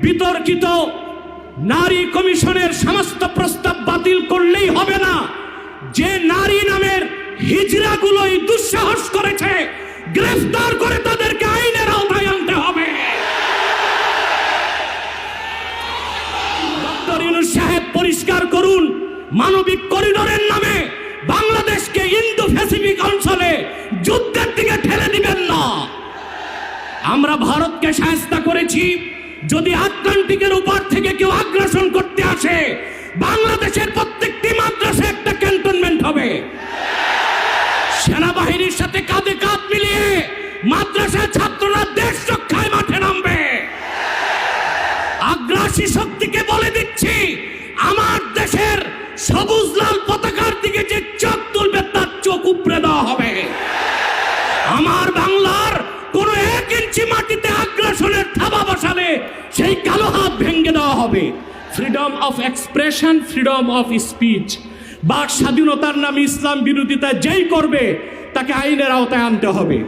বিতর্কিত নারী কমিশনের সমস্ত প্রস্তাব বাতিল করলেই হবে না, যে নারী নামের হিজড়াগুলোই দুঃসাহস করেছে গ্রেফতার করে তাদেরকে আইনের আওতায় আনতে হবে। ডক্টর ইউনূস সাহেব পরিষ্কার করুন, মানবিক করিডোরের নামে বাংলাদেশকে ইন্দো প্যাসিফিক অঞ্চলে যুদ্ধের দিকে ঠেলে দিবেন না। আমরা ভারতকে সাহায্য করেছি, যদি আটলান্টিকের উপর থেকে কেউ আগ্রাসন করতে আসে বাংলাদেশের প্রত্যেকটি মাদ্রাসায় একটা ক্যান্টনমেন্ট হবে। সেনাবাহিনীর সাথে কাঁধে কাঁধ মিলিয়ে মাদ্রাসার ছাত্ররা দেশ রক্ষায় মাঠে নামবে। আগ্রাসী শক্তিকে বলে দিচ্ছি, আমার দেশের সবুজ লাল পতাকার দিকে যে চোখ তুলবে তার চোখ উপড়ে দেওয়া হবে। আমার বাংলার কোন 1 ইঞ্চি মাটিতে আগ্রাসনের থাবা বসালে সেই কালো হাত ভেঙে দেওয়া হবে। Freedom of expression, freedom of speech, বাক স্বাধীনতার নামে ইসলাম বিরোধিতা যেই করবে তাকে আইনের আওতায় আনতে হবে।